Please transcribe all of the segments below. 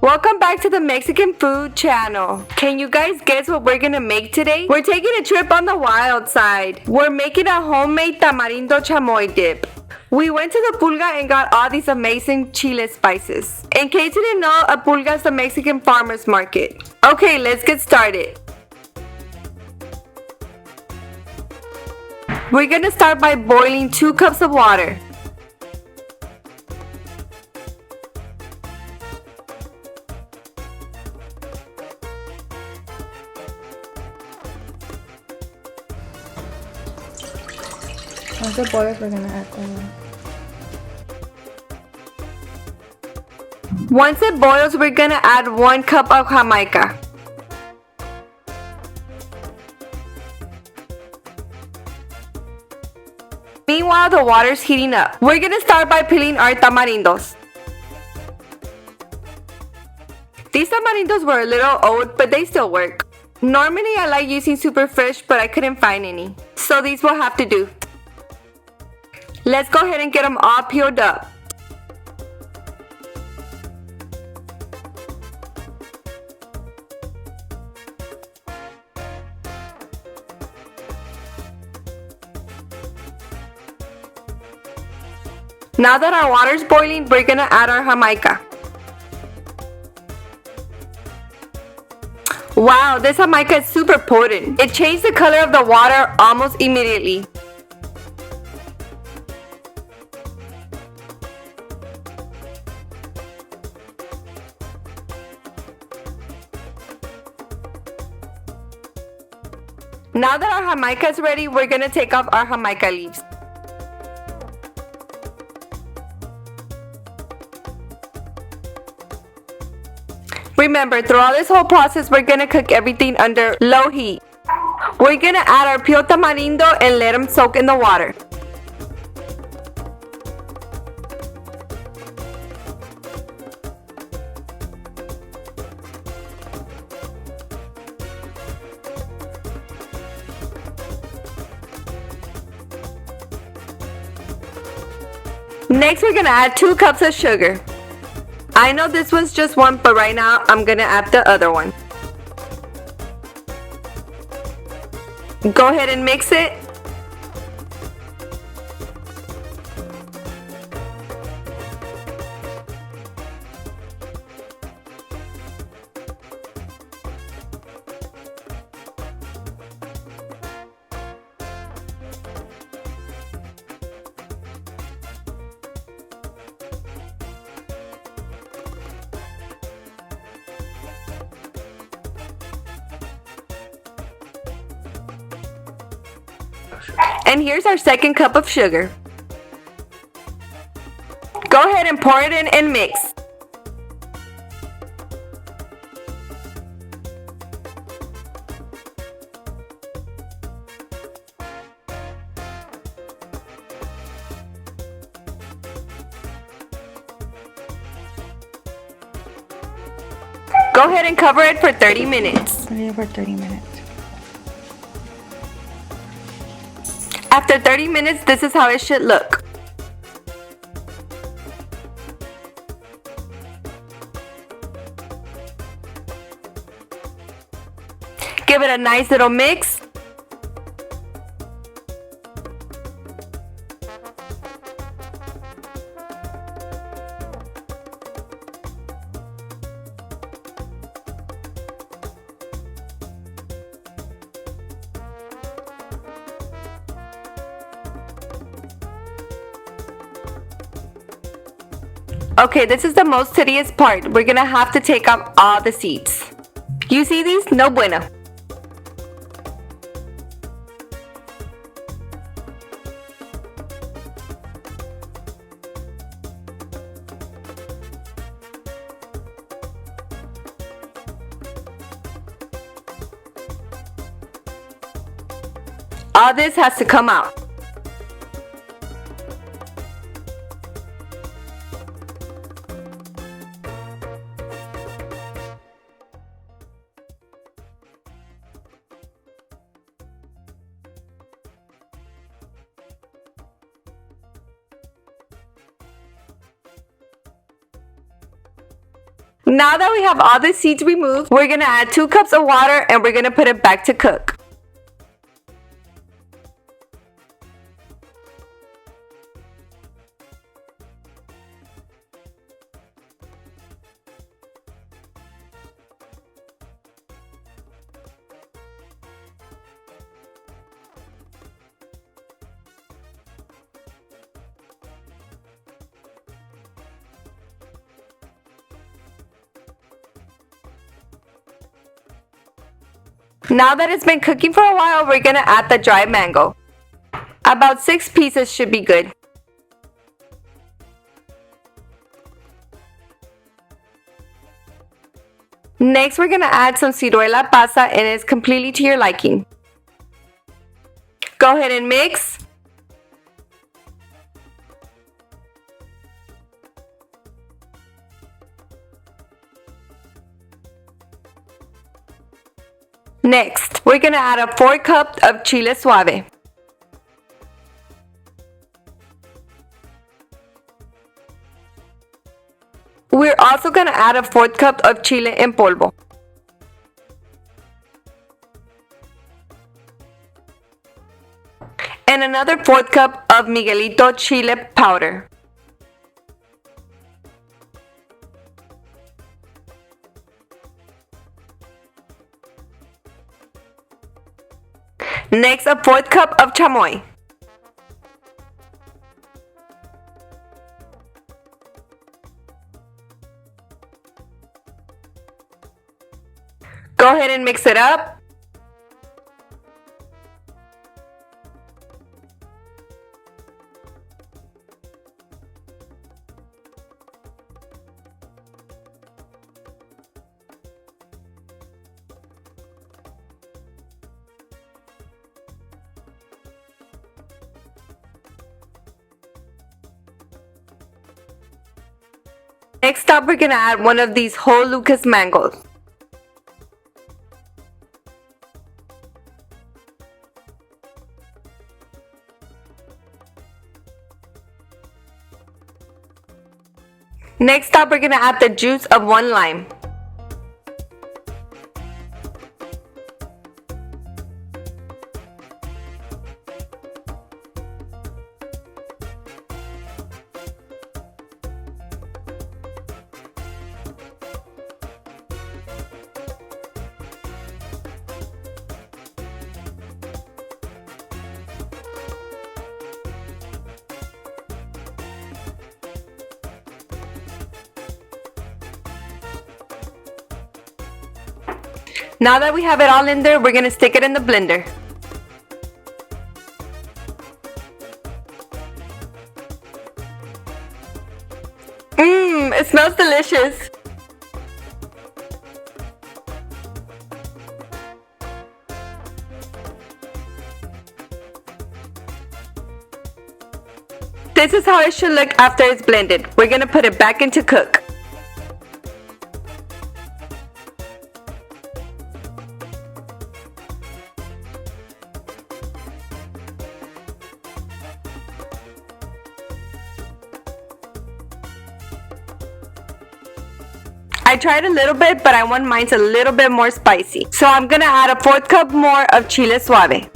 Welcome back to the Mexican food channel. Can you guys guess what we're gonna make today? We're taking a trip on the wild side. We're making a homemade tamarindo chamoy dip. We went to the pulga and got all these amazing Chile spices. In case you didn't know, a pulga is the Mexican farmer's market. Okay, let's get started. We're gonna start by boiling 2 cups of water. Once it boils, we're gonna add oil. Once it boils, we're gonna add 1 cup of Jamaica. Meanwhile, the water's heating up. We're gonna start by peeling our tamarindos. These tamarindos were a little old, but they still work. Normally, I like using super fresh, but I couldn't find any. So these will have to do. Let's go ahead and get them all peeled up. Now that our water's boiling, we're gonna add our Jamaica. Wow, this Jamaica is super potent. It changed the color of the water almost immediately. Now that our Jamaica is ready, we're gonna take off our Jamaica leaves. Remember, throughout this whole process, we're gonna cook everything under low heat. We're gonna add our peeled tamarindo and let them soak in the water. Next, we're gonna add 2 cups of sugar. I know this one's just 1, but right now I'm gonna add the other one. Go ahead and mix it. And here's our 2nd cup of sugar. Go ahead and pour it in and mix. Go ahead and cover it for 30 minutes. Leave it for 30 minutes. After 30 minutes, this is how it should look. Give it a nice little mix. Okay, this is the most tedious part. We're gonna have to take off all the seeds. You see these? No bueno. All this has to come out. Now that we have all the seeds removed, we're gonna add 2 cups of water and we're gonna put it back to cook. Now that it's been cooking for a while, we're gonna add the dried mango. About 6 pieces should be good. Next, we're gonna add some ciruela pasa and it's completely to your liking. Go ahead and mix. Next, we're gonna add a 4 cups of chile suave. We're also gonna add a 4th cup of chile en polvo. And another 4th cup of Miguelito chile powder. Next, a 4th cup of chamoy. Go ahead and mix it up. Next up, we're gonna add one of these whole Lucas mangoes. Next up, we're gonna add the juice of 1 lime. Now that we have it all in there, we're gonna stick it in the blender. It smells delicious. This is how it should look after it's blended. We're gonna put it back into cook. I tried a little bit, but I want mine a little bit more spicy. So I'm gonna add a 4th cup more of chile suave.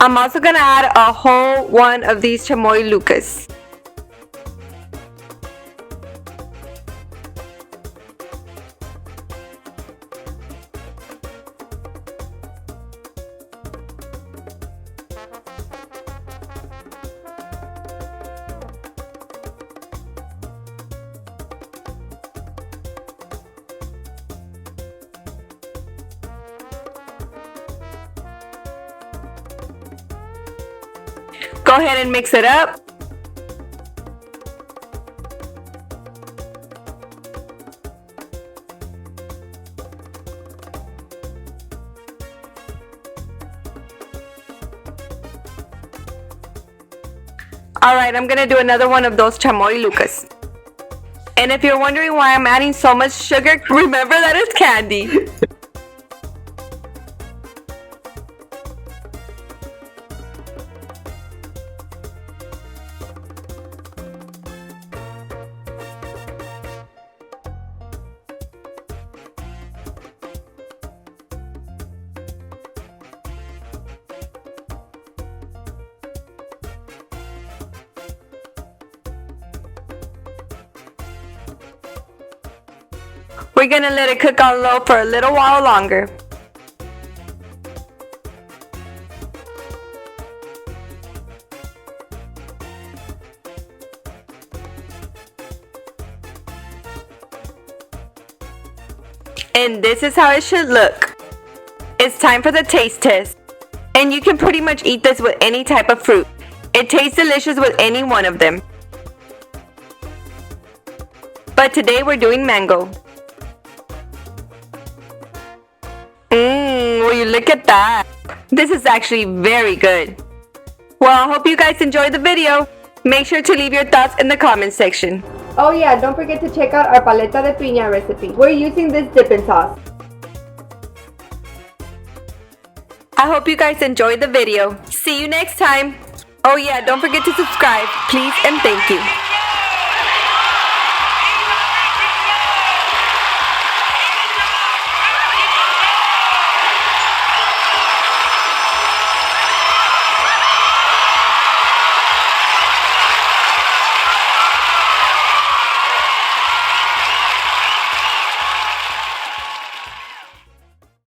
I'm also gonna add a whole one of these chamoy lucas. Go ahead and mix it up. Alright, I'm gonna do another one of those chamoy lucas. And if you're wondering why I'm adding so much sugar, remember that it's candy. We're gonna let it cook on low for a little while longer. And this is how it should look. It's time for the taste test. And you can pretty much eat this with any type of fruit. It tastes delicious with any one of them. But today we're doing mango. Will you look at that? This is actually very good. Well, I hope you guys enjoyed the video. Make sure to leave your thoughts in the comment section. Oh yeah, don't forget to check out our paleta de piña recipe. We're using this dipping sauce. I hope you guys enjoyed the video. See you next time. Oh yeah, don't forget to subscribe, please and thank you.